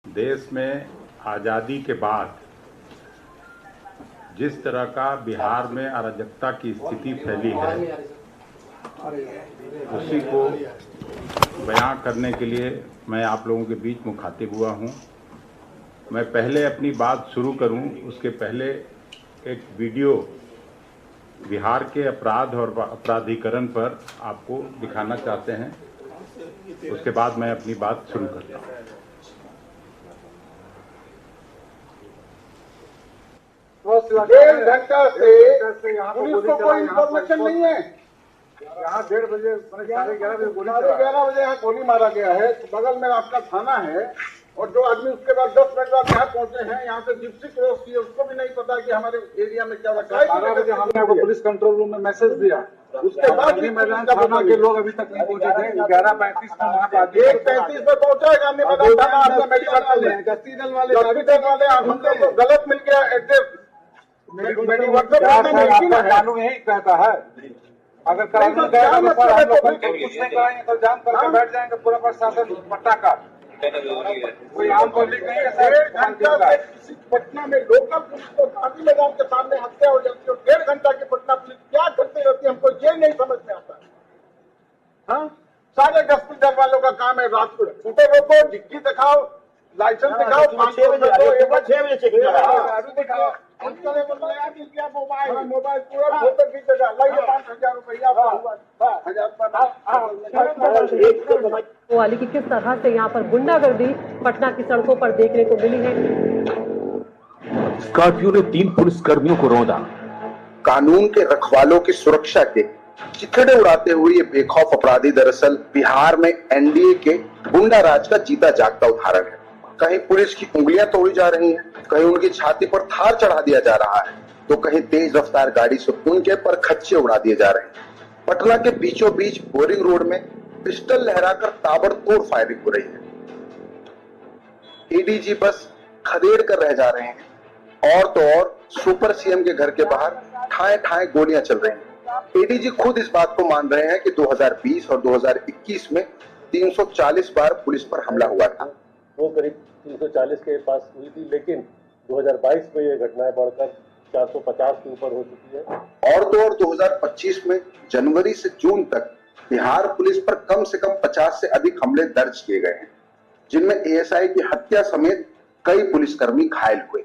देश में आज़ादी के बाद जिस तरह का बिहार में अराजकता की स्थिति फैली है, उसी को बयां करने के लिए मैं आप लोगों के बीच मुखातिब हुआ हूं। मैं पहले अपनी बात शुरू करूं, उसके पहले एक वीडियो बिहार के अपराध और अपराधीकरण पर आपको दिखाना चाहते हैं। उसके बाद मैं अपनी बात शुरू करता हूं। 1.5 घंटा से पुलिस को कोई इंफॉर्मेशन नहीं है। यहाँ 1:30 बजे 11:30 बजे यहाँ गोली मारा गया है। बगल में आपका थाना है और जो आदमी उसके बाद 10 मिनट बाद यहाँ पहुंचे हैं, यहाँ से जिप्सी क्रॉस की, उसको भी नहीं पता कि हमारे एरिया में क्या रखा है। 12 बजे हमने आपको पुलिस कंट्रोल रूम में मैसेज दिया, उसके बाद मैदान थाना के लोग अभी तक नहीं पहुंचे थे। 11:35 में वहाँ पर 1:35 में पहुंचा है गांधी मैदान थाना। आपने मेडिकल वाले गश्ती दल वाले हमको तो गलत मिल गया एड्रेस। मेरी व्हाट्सएप कानून यही कहता है, अगर कानून कहेगा तो सर हम लोग कुछ नहीं कराएंगे तो जाम करके बैठ जाएंगे पूरा प्रशासन पट्टा का। कोई आम पब्लिक नहीं है सर। 1.5 घंटा से किसी पटना में लोकल पुलिस को गांधी मैदान के सामने हत्या हो जाती है और 1.5 घंटा की पटना पुलिस क्या करती रहती है, हमको ये नहीं समझ में आता। हाँ, सारे गश्ती दल वालों का काम है रात को छूटे रोको, डिग्गी दिखाओ, लाइसेंस दिखाओ, 6 बजे चेकिंग दिखाओ। मोबाइल पूरा फोटो खींचेगा, लाइए 5,000 रुपया वाली की किस तरह से यहाँ पर गुंडागर्दी पटना की सड़कों पर देखने को मिली है। स्कॉर्पियो ने 3 पुलिसकर्मियों को रौंदा। कानून के रखवालों की सुरक्षा के चिथड़े उड़ाते हुए ये बेखौफ अपराधी दरअसल बिहार में एनडीए के गुंडा राज का जीता जागता उदाहरण है। कहीं पुलिस की उंगलियां तोड़ी जा रही हैं, कहीं उनकी छाती पर थार चढ़ा दिया जा रहा है, तो कहीं तेज रफ्तार गाड़ी से उनके पर खच्चे उड़ा दिए जा रहे हैं। पटना के बीचों बीच बोरिंग रोड में पिस्टल लहराकर ताबड़तोड़ फायरिंग हो रही है। एडीजी बस खदेड़ कर रह जा रहे हैं और तो और सुपर सीएम के घर के बाहर ठाए ठाए गोलियां चल रही हैं। एडीजी खुद इस बात को मान रहे हैं कि 2020 और 2021 में 340 बार पुलिस पर हमला हुआ था। वो करीब 340 के पास हुई थी, लेकिन 2022 में ये घटनाएं बढ़कर 450 के ऊपर हो चुकी है। और तो और 2025 में जनवरी से जून तक बिहार पुलिस पर कम से कम 50 से अधिक हमले दर्ज किए गए हैं, जिनमें एएसआई की हत्या समेत कई पुलिसकर्मी घायल हुए।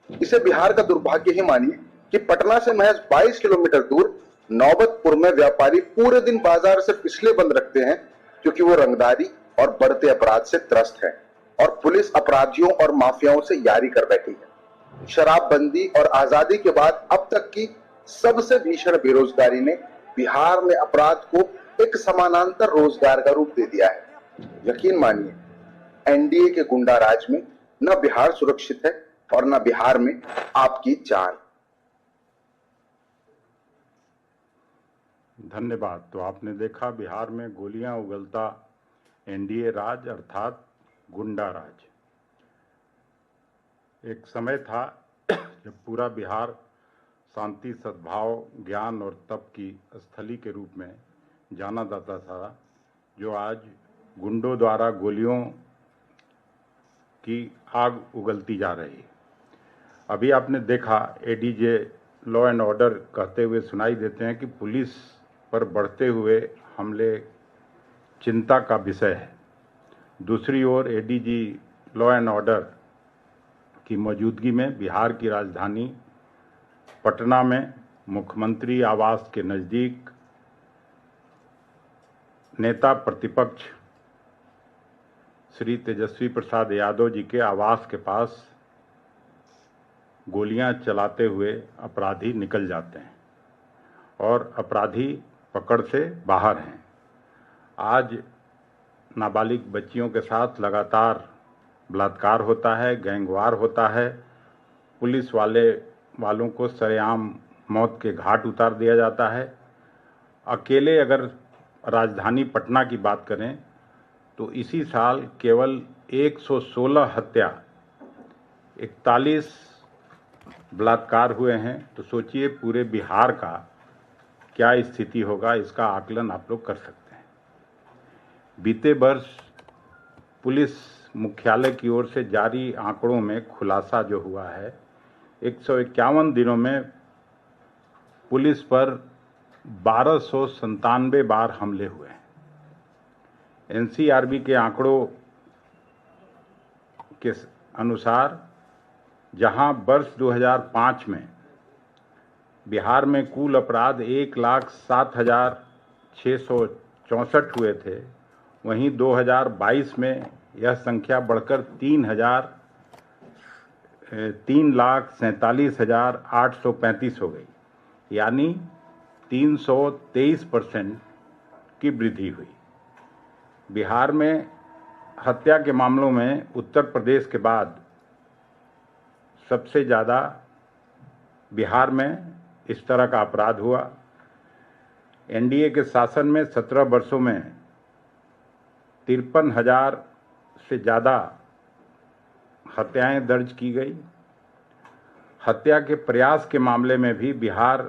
इसे बिहार का दुर्भाग्य ही मानिए कि पटना से महज 22 किलोमीटर दूर नौबतपुर में व्यापारी पूरे दिन बाजार से इसलिए बंद रखते हैं क्योंकि वो रंगदारी और बढ़ते अपराध से त्रस्त है और पुलिस अपराधियों और माफियाओं से यारी कर बैठी है। शराबबंदी और आजादी के बाद अब तक की सबसे भीषण बेरोजगारी ने बिहार में अपराध को एक समानांतर रोजगार का रूप दे दिया है। यकीन मानिए, एनडीए के गुंडा राज में न बिहार सुरक्षित है और न बिहार में आपकी जान। धन्यवाद। तो आपने देखा बिहार में गोलियां उगलता एनडीए राज अर्थात गुंडा राज। एक समय था जब पूरा बिहार शांति, सद्भाव, ज्ञान और तप की स्थली के रूप में जाना जाता था, जो आज गुंडों द्वारा गोलियों की आग उगलती जा रही है। अभी आपने देखा एडीजे लॉ एंड ऑर्डर कहते हुए सुनाई देते हैं कि पुलिस पर बढ़ते हुए हमले चिंता का विषय है। दूसरी ओर एडीजी लॉ एंड ऑर्डर की मौजूदगी में बिहार की राजधानी पटना में मुख्यमंत्री आवास के नज़दीक नेता प्रतिपक्ष श्री तेजस्वी प्रसाद यादव जी के आवास के पास गोलियां चलाते हुए अपराधी निकल जाते हैं और अपराधी पकड़ से बाहर हैं। आज नाबालिग बच्चियों के साथ लगातार बलात्कार होता है, गैंगवार होता है, पुलिस वालों को सरेआम मौत के घाट उतार दिया जाता है। अकेले अगर राजधानी पटना की बात करें तो इसी साल केवल 116 हत्या, 41 बलात्कार हुए हैं। तो सोचिए पूरे बिहार का क्या स्थिति होगा, इसका आकलन आप लोग कर सकते हैं। बीते वर्ष पुलिस मुख्यालय की ओर से जारी आंकड़ों में खुलासा जो हुआ है, 151 दिनों में पुलिस पर 1297 बार हमले हुए हैं। एनसीआरबी के आंकड़ों के अनुसार जहां वर्ष 2005 में बिहार में कुल अपराध 1,07,664 हुए थे, वहीं 2022 में यह संख्या बढ़कर 3,47,835 हो गई, यानी 323% की वृद्धि हुई। बिहार में हत्या के मामलों में उत्तर प्रदेश के बाद सबसे ज़्यादा बिहार में इस तरह का अपराध हुआ। एनडीए के शासन में 17 वर्षों में 53,000 से ज़्यादा हत्याएं दर्ज की गई। हत्या के प्रयास के मामले में भी बिहार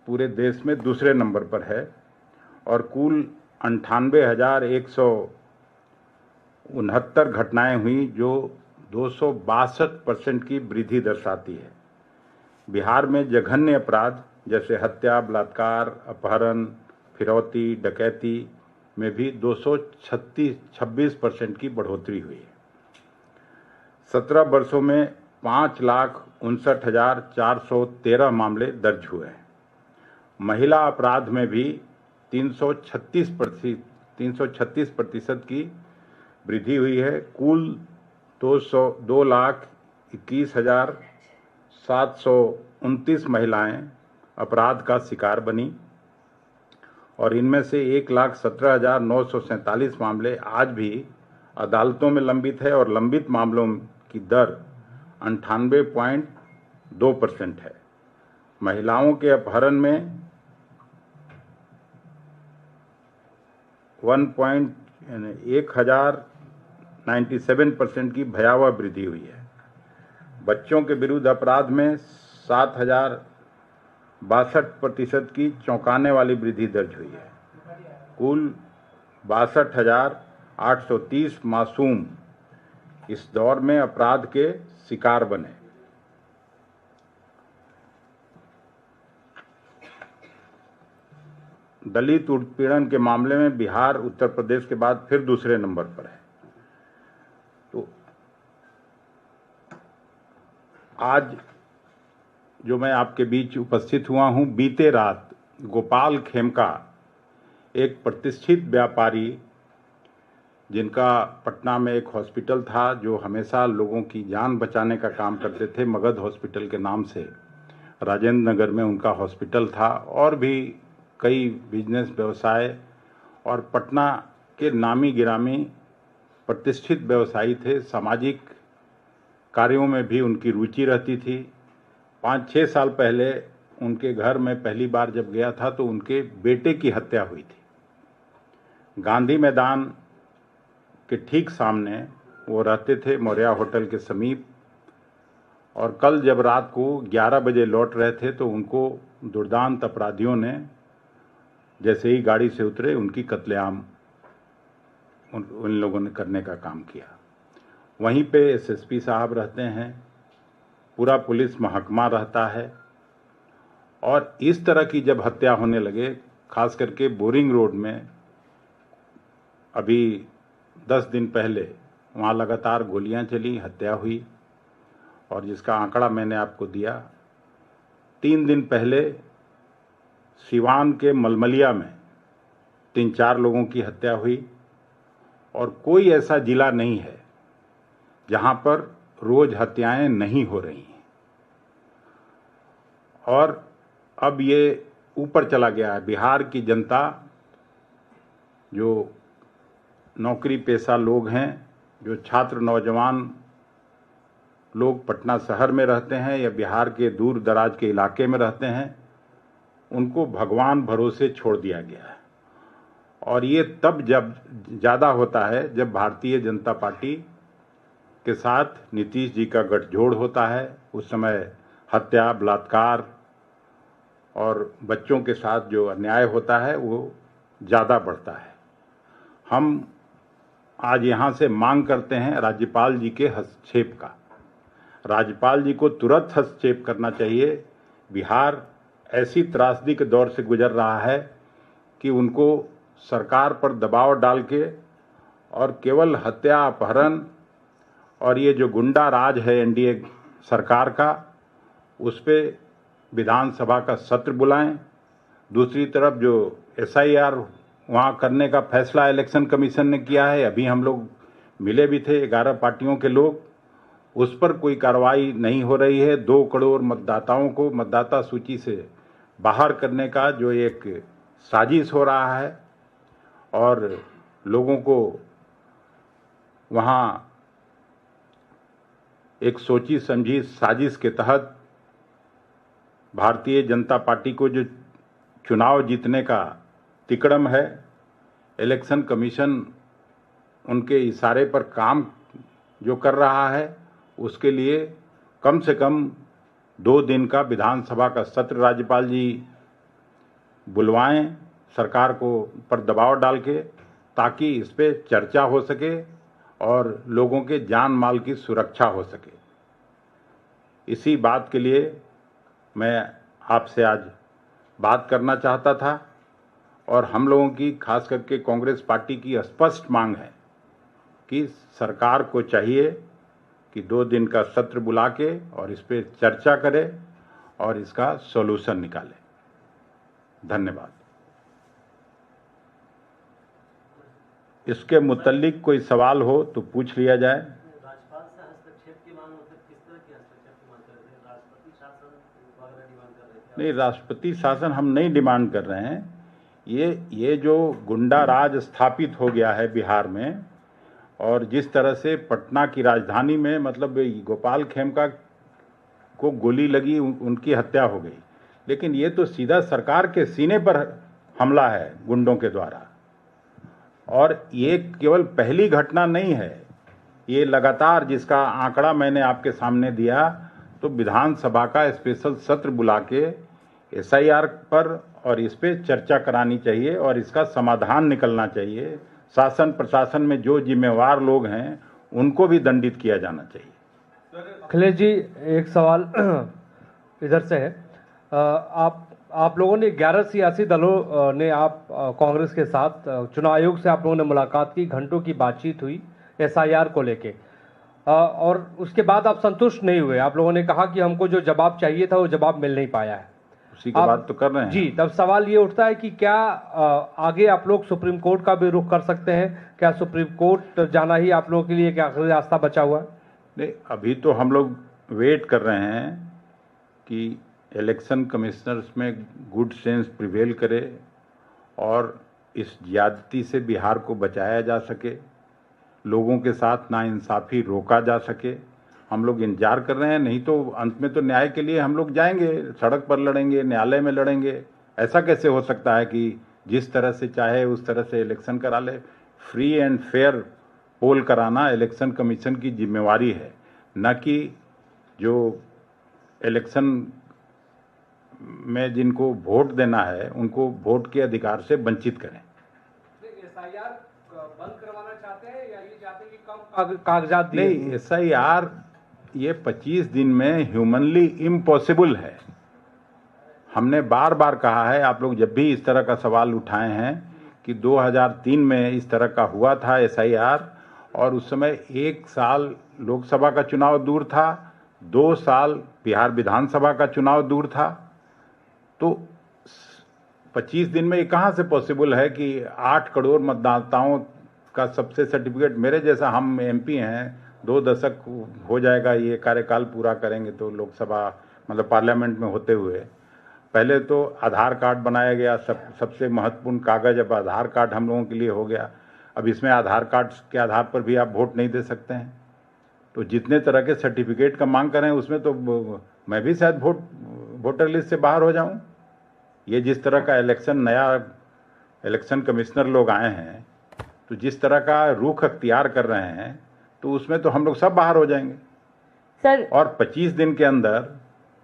पूरे देश में दूसरे नंबर पर है और कुल 98,169 घटनाएं हुई, जो 262% की वृद्धि दर्शाती है। बिहार में जघन्य अपराध जैसे हत्या, बलात्कार, अपहरण, फिरौती, डकैती में भी 226% की बढ़ोतरी हुई है। 17 वर्षों में 5,59,413 मामले दर्ज हुए हैं। महिला अपराध में भी 336% की वृद्धि हुई है। कुल 2,21,729 महिलाएं अपराध का शिकार बनी और इनमें से 1,17,947 मामले आज भी अदालतों में लंबित है और लंबित मामलों की दर 98.2% है। महिलाओं के अपहरण में 1,097% की भयावह वृद्धि हुई है। बच्चों के विरुद्ध अपराध में 7,062% की चौंकाने वाली वृद्धि दर्ज हुई है। कुल 62,830 मासूम इस दौर में अपराध के शिकार बने। दलित उत्पीड़न के मामले में बिहार उत्तर प्रदेश के बाद फिर दूसरे नंबर पर है। तो आज जो मैं आपके बीच उपस्थित हुआ हूं, बीते रात गोपाल खेमका, एक प्रतिष्ठित व्यापारी जिनका पटना में एक हॉस्पिटल था, जो हमेशा लोगों की जान बचाने का काम करते थे, मगध हॉस्पिटल के नाम से राजेंद्र नगर में उनका हॉस्पिटल था, और भी कई बिजनेस व्यवसाय, और पटना के नामी गिरामी प्रतिष्ठित व्यवसायी थे। सामाजिक कार्यों में भी उनकी रुचि रहती थी। 5-6 साल पहले उनके घर में पहली बार जब गया था तो उनके बेटे की हत्या हुई थी। गांधी मैदान के ठीक सामने वो रहते थे, मौर्या होटल के समीप, और कल जब रात को 11 बजे लौट रहे थे तो उनको दुर्दांत अपराधियों ने जैसे ही गाड़ी से उतरे उनकी कत्लेआम उन लोगों ने करने का काम किया। वहीं पे एसएसपी साहब रहते हैं, पूरा पुलिस महकमा रहता है, और इस तरह की जब हत्या होने लगे, खास करके बोरिंग रोड में अभी 10 दिन पहले वहाँ लगातार गोलियां चली, हत्या हुई, और जिसका आंकड़ा मैंने आपको दिया। 3 दिन पहले सिवान के मलमलिया में 3-4 लोगों की हत्या हुई, और कोई ऐसा जिला नहीं है जहां पर रोज हत्याएं नहीं हो रही हैं। और अब ये ऊपर चला गया है। बिहार की जनता, जो नौकरी पेशा लोग हैं, जो छात्र नौजवान लोग पटना शहर में रहते हैं या बिहार के दूर दराज के इलाके में रहते हैं, उनको भगवान भरोसे छोड़ दिया गया है। और ये तब जब ज़्यादा होता है जब भारतीय जनता पार्टी के साथ नीतीश जी का गठजोड़ होता है। उस समय हत्या, बलात्कार और बच्चों के साथ जो अन्याय होता है वो ज़्यादा बढ़ता है। हम आज यहाँ से मांग करते हैं राज्यपाल जी के हस्तक्षेप का। राज्यपाल जी को तुरंत हस्तक्षेप करना चाहिए। बिहार ऐसी त्रासदी के दौर से गुजर रहा है कि उनको सरकार पर दबाव डाल के और केवल हत्या, अपहरण और ये जो गुंडा राज है एनडीए सरकार का, उस पे विधानसभा का सत्र बुलाएं। दूसरी तरफ जो एसआईआर वहाँ करने का फैसला इलेक्शन कमीशन ने किया है, अभी हम लोग मिले भी थे 11 पार्टियों के लोग, उस पर कोई कार्रवाई नहीं हो रही है। 2 करोड़ मतदाताओं को मतदाता सूची से बाहर करने का जो एक साजिश हो रहा है और लोगों को वहाँ एक सोची समझी साजिश के तहत भारतीय जनता पार्टी को जो चुनाव जीतने का तिकड़म है, इलेक्शन कमीशन उनके इशारे पर काम जो कर रहा है, उसके लिए कम से कम 2 दिन का विधानसभा का सत्र राज्यपाल जी बुलवाएं सरकार को पर दबाव डाल के, ताकि इस पे चर्चा हो सके और लोगों के जान माल की सुरक्षा हो सके। इसी बात के लिए मैं आपसे आज बात करना चाहता था और हम लोगों की, खास करके कांग्रेस पार्टी की स्पष्ट मांग है कि सरकार को चाहिए कि 2 दिन का सत्र बुला के और इस पे चर्चा करे और इसका सॉल्यूशन निकाले। धन्यवाद। इसके मुतल्लिक कोई सवाल हो तो पूछ लिया जाए। राज्यपाल से हस्तक्षेप की मांग, मतलब किस तरह की हस्तक्षेप की मांग कर रहे हैं? राष्ट्रपति शासन वगैरह डिमांड कर रहे थे? नहीं, राष्ट्रपति शासन हम नहीं डिमांड कर रहे हैं। ये जो गुंडा राज स्थापित हो गया है बिहार में, और जिस तरह से पटना की राजधानी में मतलब गोपाल खेमका को गोली लगी, उनकी हत्या हो गई, लेकिन ये तो सीधा सरकार के सीने पर हमला है गुंडों के द्वारा। और ये केवल पहली घटना नहीं है, ये लगातार, जिसका आंकड़ा मैंने आपके सामने दिया, तो विधानसभा का स्पेशल सत्र बुला के एसआईआर पर और इस पे चर्चा करानी चाहिए और इसका समाधान निकलना चाहिए। शासन प्रशासन में जो जिम्मेवार लोग हैं उनको भी दंडित किया जाना चाहिए। अखिलेश जी, एक सवाल इधर से है। आप लोगों ने 11 सियासी दलों ने आप कांग्रेस के साथ चुनाव आयोग से आप लोगों ने मुलाकात की, घंटों की बातचीत हुई एसआईआर को लेके, और उसके बाद आप संतुष्ट नहीं हुए। आप लोगों ने कहा कि हमको जो जवाब चाहिए था वो जवाब मिल नहीं पाया है। उसी की बात तो कर रहे हैं जी। तब सवाल ये उठता है कि क्या आगे आप लोग सुप्रीम कोर्ट का भी रुख कर सकते हैं? क्या सुप्रीम कोर्ट जाना ही आप लोगों के लिए क्या आखिरी रास्ता बचा हुआ है? नहीं, अभी तो हम लोग वेट कर रहे हैं कि इलेक्शन कमिश्नर्स में गुड सेंस प्रिवेल करे और इस ज्यादती से बिहार को बचाया जा सके, लोगों के साथ नाइंसाफ़ी रोका जा सके। हम लोग इंतजार कर रहे हैं, नहीं तो अंत में तो न्याय के लिए हम लोग जाएंगे, सड़क पर लड़ेंगे, न्यायालय में लड़ेंगे। ऐसा कैसे हो सकता है कि जिस तरह से चाहे उस तरह से इलेक्शन करा ले? फ्री एंड फेयर पोल कराना इलेक्शन कमीशन की जिम्मेवारी है, न कि जो इलेक्शन में जिनको वोट देना है उनको वोट के अधिकार से वंचित करें। एसआईआर बंद करवाना चाहते हैं या ये चाहते हैं कि कम कागजात दिए? नहीं, एसआईआर ये 25 दिन में ह्यूमनली इम्पॉसिबल है। हमने बार बार कहा है, आप लोग जब भी इस तरह का सवाल उठाए हैं कि 2003 में इस तरह का हुआ था एसआईआर, और उस समय 1 साल लोकसभा का चुनाव दूर था, 2 साल बिहार विधानसभा का चुनाव दूर था, तो 25 दिन में ये कहाँ से पॉसिबल है कि 8 करोड़ मतदाताओं का सबसे सर्टिफिकेट, मेरे जैसा हम एमपी हैं, 2 दशक हो जाएगा ये कार्यकाल पूरा करेंगे तो लोकसभा मतलब पार्लियामेंट में होते हुए। पहले तो आधार कार्ड बनाया गया, सबसे महत्वपूर्ण कागज, अब आधार कार्ड हम लोगों के लिए हो गया। अब इसमें आधार कार्ड के आधार पर भी आप वोट नहीं दे सकते हैं। तो जितने तरह के सर्टिफिकेट का मांग करें उसमें तो मैं भी शायद वोटर लिस्ट से बाहर हो जाऊं। ये जिस तरह का नया इलेक्शन कमिश्नर लोग आए हैं, तो जिस तरह का रुख अख्तियार कर रहे हैं, तो उसमें तो हम लोग सब बाहर हो जाएंगे सर। और 25 दिन के अंदर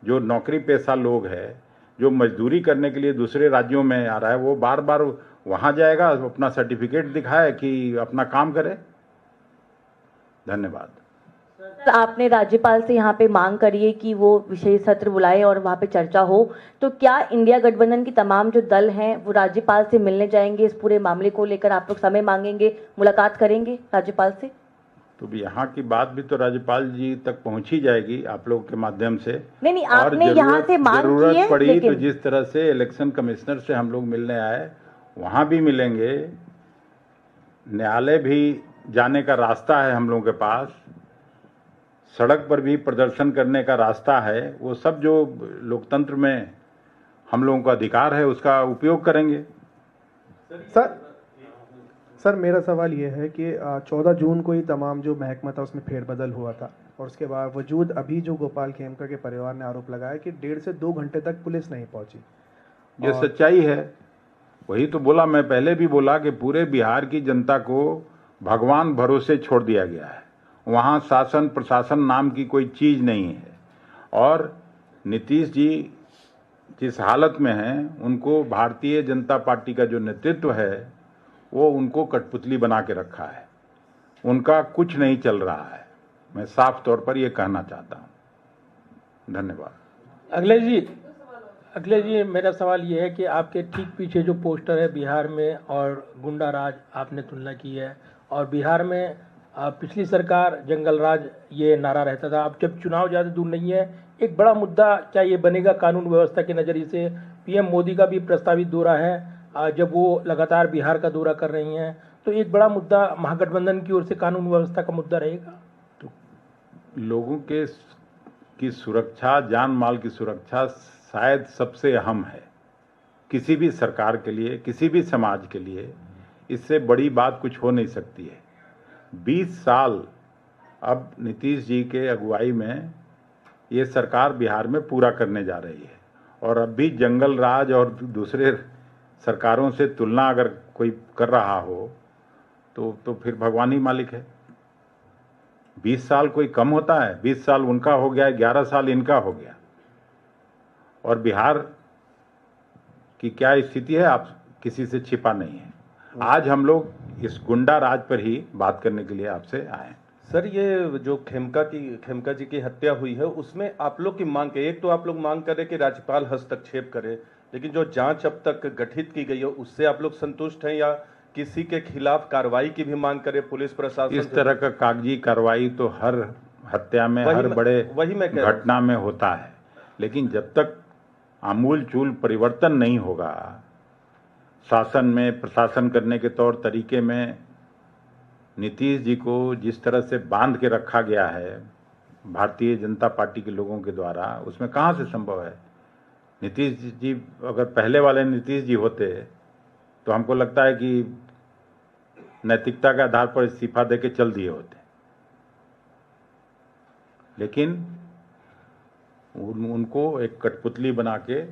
जो नौकरी पेशा लोग हैं, जो मजदूरी करने के लिए दूसरे राज्यों में आ रहा है, वो बार बार वहाँ जाएगा, अपना सर्टिफिकेट दिखाए कि अपना काम करे। धन्यवाद। सर, आपने राज्यपाल से यहाँ पे मांग करी है कि वो विशेष सत्र बुलाए और वहाँ पे चर्चा हो, तो क्या इंडिया गठबंधन की तमाम जो दल हैं वो राज्यपाल से मिलने जाएंगे? इस पूरे मामले को लेकर आप लोग समय मांगेंगे, मुलाकात करेंगे राज्यपाल से? तो यहाँ की बात भी तो राज्यपाल जी तक पहुंची जाएगी आप लोगों के माध्यम से। नहीं, आपने यहाँ से मांग की है, जरूरत पड़ी लेकिन तो जिस तरह से इलेक्शन कमिश्नर से हम लोग मिलने आए वहां भी मिलेंगे। न्यायालय भी जाने का रास्ता है हम लोगों के पास, सड़क पर भी प्रदर्शन करने का रास्ता है। वो सब जो लोकतंत्र में हम लोगों का अधिकार है उसका उपयोग करेंगे। सर मेरा सवाल ये है कि 14 जून को ही तमाम जो महकमा था उसमें फेरबदल हुआ था और उसके बावजूद अभी जो गोपाल खेमका के परिवार ने आरोप लगाया कि 1.5 से 2 घंटे तक पुलिस नहीं पहुंची। ये सच्चाई है, वही तो बोला, मैं पहले भी बोला कि पूरे बिहार की जनता को भगवान भरोसे छोड़ दिया गया है। वहाँ शासन प्रशासन नाम की कोई चीज़ नहीं है और नीतीश जी जिस हालत में हैं उनको भारतीय जनता पार्टी का जो नेतृत्व है वो उनको कठपुतली बना के रखा है, उनका कुछ नहीं चल रहा है। मैं साफ तौर पर ये कहना चाहता हूँ। धन्यवाद। अखिलेश जी मेरा सवाल ये है कि आपके ठीक पीछे जो पोस्टर है बिहार में और गुंडा राज आपने तुलना की है, और बिहार में पिछली सरकार जंगल राज ये नारा रहता था। अब जब चुनाव ज़्यादा दूर नहीं है, एक बड़ा मुद्दा क्या ये बनेगा कानून व्यवस्था के नज़रिए से? पीएम मोदी का भी प्रस्तावित दौरा है, जब वो लगातार बिहार का दौरा कर रही हैं, तो एक बड़ा मुद्दा महागठबंधन की ओर से कानून व्यवस्था का मुद्दा रहेगा। तो लोगों के की सुरक्षा, जान माल की सुरक्षा शायद सबसे अहम है किसी भी सरकार के लिए, किसी भी समाज के लिए। इससे बड़ी बात कुछ हो नहीं सकती है। 20 साल अब नीतीश जी के अगुवाई में ये सरकार बिहार में पूरा करने जा रही है और अब भी जंगल राज और दूसरे सरकारों से तुलना अगर कोई कर रहा हो तो फिर भगवान ही मालिक है। 20 साल कोई कम होता है? 20 साल उनका हो गया, 11 साल इनका हो गया। और बिहार की क्या स्थिति है आप किसी से छिपा नहीं है। आज हम लोग इस गुंडा राज पर ही बात करने के लिए आपसे आए। सर, ये जो खेमका जी की हत्या हुई है उसमें आप लोग की मांग है, एक तो आप लोग मांग करें कि राज्यपाल हस्तक्षेप करे, लेकिन जो जांच अब तक गठित की गई है उससे आप लोग संतुष्ट हैं या किसी के खिलाफ कार्रवाई की भी मांग करे पुलिस प्रशासन? इस तरह का कागजी कार्रवाई तो हर हत्या में, हर बड़े घटना में होता है, लेकिन जब तक आमूल चूल परिवर्तन नहीं होगा शासन में, प्रशासन करने के तौर तरीके में, नीतीश जी को जिस तरह से बांध के रखा गया है भारतीय जनता पार्टी के लोगों के द्वारा, उसमें कहाँ से संभव है? नीतीश जी अगर पहले वाले नीतीश जी होते तो हमको लगता है कि नैतिकता के आधार पर इस्तीफा देके चल दिए होते, लेकिन उनको एक कठपुतली बना के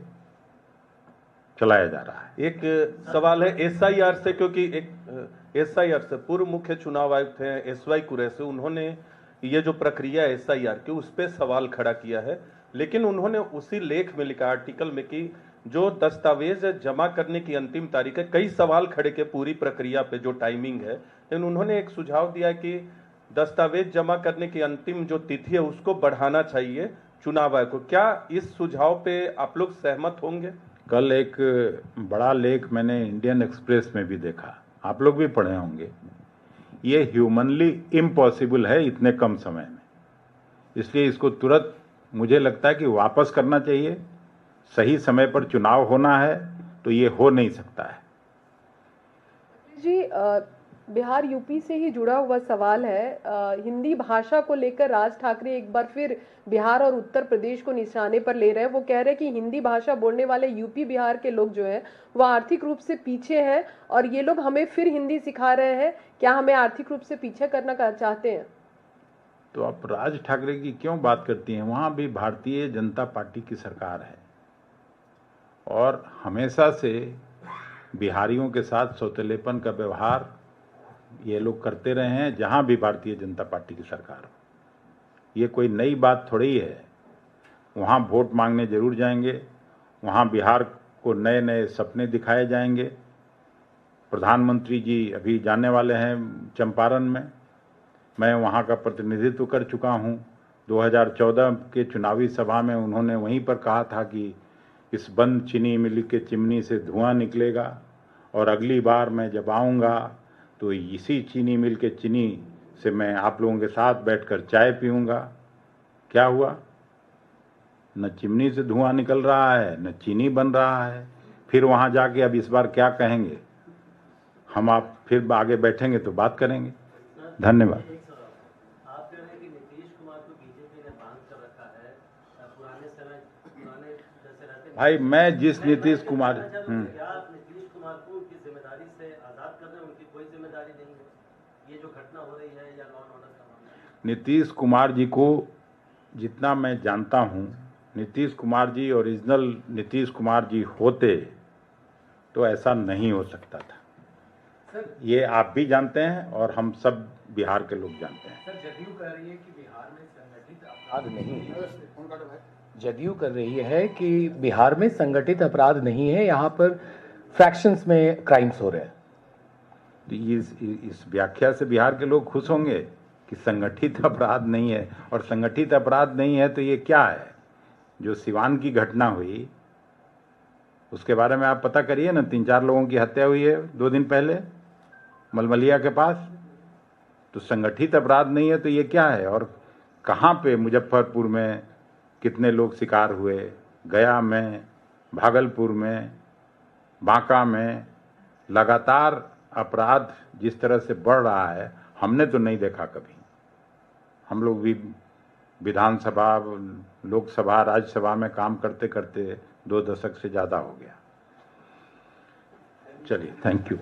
चलाया जा रहा है। एक सवाल है एसआईआर से, क्योंकि एक एसआईआर से पूर्व मुख्य चुनाव आयुक्त हैं एसवाई कुरैशी, उन्होंने ये जो प्रक्रिया एसआईआर की उस पर सवाल खड़ा किया है, लेकिन उन्होंने उसी लेख में लिखा आर्टिकल में कि जो दस्तावेज जमा करने की अंतिम तारीख है, कई सवाल खड़े के पूरी प्रक्रिया पे जो टाइमिंग है, लेकिन उन्होंने एक सुझाव दिया कि दस्तावेज जमा करने की अंतिम जो तिथि है उसको बढ़ाना चाहिए चुनाव आयोग को। क्या इस सुझाव पे आप लोग सहमत होंगे? कल एक बड़ा लेख मैंने इंडियन एक्सप्रेस में भी देखा, आप लोग भी पढ़े होंगे। ये ह्यूमनली इम्पॉसिबल है इतने कम समय में, इसलिए इसको तुरंत मुझे लगता है कि वापस करना चाहिए। सही समय पर चुनाव होना है तो ये हो नहीं सकता है। जी बिहार यूपी से ही जुड़ा हुआ सवाल है। हिंदी भाषा को लेकर राज ठाकरे एक बार फिर बिहार और उत्तर प्रदेश को निशाने पर ले रहे हैं। वो कह रहे हैं कि हिंदी भाषा बोलने वाले यूपी बिहार के लोग जो हैं वो आर्थिक रूप से पीछे हैं और ये लोग हमें फिर हिंदी सिखा रहे हैं। क्या हमें आर्थिक रूप से पीछे करना चाहते हैं? तो आप राज ठाकरे की क्यों बात करती हैं? वहाँ भी भारतीय जनता पार्टी की सरकार है और हमेशा से बिहारियों के साथ सौतेलेपन का व्यवहार ये लोग करते रहे हैं, जहाँ भी भारतीय जनता पार्टी की सरकार हो। ये कोई नई बात थोड़ी है। वहाँ वोट मांगने जरूर जाएंगे, वहाँ बिहार को नए नए सपने दिखाए जाएंगे। प्रधानमंत्री जी अभी जाने वाले हैं चंपारण में, मैं वहाँ का प्रतिनिधित्व कर चुका हूँ। 2014 के चुनावी सभा में उन्होंने वहीं पर कहा था कि इस बंद चीनी मिल के चिमनी से धुआं निकलेगा और अगली बार मैं जब आऊँगा तो इसी चीनी मिल के चीनी से मैं आप लोगों के साथ बैठकर चाय पीऊँगा। क्या हुआ? न चिमनी से धुआं निकल रहा है, न चीनी बन रहा है। फिर वहाँ जाके अब इस बार क्या कहेंगे हम, आप फिर आगे बैठेंगे तो बात करेंगे। धन्यवाद। आप कह रहे हैं कि नीतीश कुमार को बीजेपी ने बांध कर रखा है, पुराने जैसे रहते। भाई मैं जिस नीतीश कुमार क्या आप नीतीश कुमार को उनकी जिम्मेदारी से आजाद कर रहे हैं? उनकी कोई जिम्मेदारी नहीं है ये जो घटना हो रही है या लॉ एंड ऑर्डर का मामला? नीतीश कुमार जी को जितना मैं जानता हूँ, नीतीश कुमार जी ओरिजिनल नीतीश कुमार जी होते तो ऐसा नहीं हो सकता था। ये आप भी जानते हैं और हम सब बिहार के लोग जानते हैं। सर, जदयू कह रही है कि बिहार में संगठित अपराध नहीं है। जदयू कर रही है कि बिहार में संगठित अपराध नहीं है, यहाँ पर फ्रैक्शंस में क्राइम्स हो रहे हैं। तो इस व्याख्या से बिहार के लोग खुश होंगे कि संगठित अपराध नहीं है। और संगठित अपराध नहीं है तो ये क्या है? जो सिवान की घटना हुई उसके बारे में आप पता करिए ना। 3-4 लोगों की हत्या हुई है 2 दिन पहले मलमलिया के पास। तो संगठित अपराध नहीं है तो ये क्या है? और कहाँ पे? मुजफ्फरपुर में कितने लोग शिकार हुए, गया में, भागलपुर में, बांका में। लगातार अपराध जिस तरह से बढ़ रहा है हमने तो नहीं देखा कभी। हम लोग भी विधानसभा, लोकसभा, राज्यसभा में काम करते करते 2 दशक से ज़्यादा हो गया। चलिए, थैंक यू।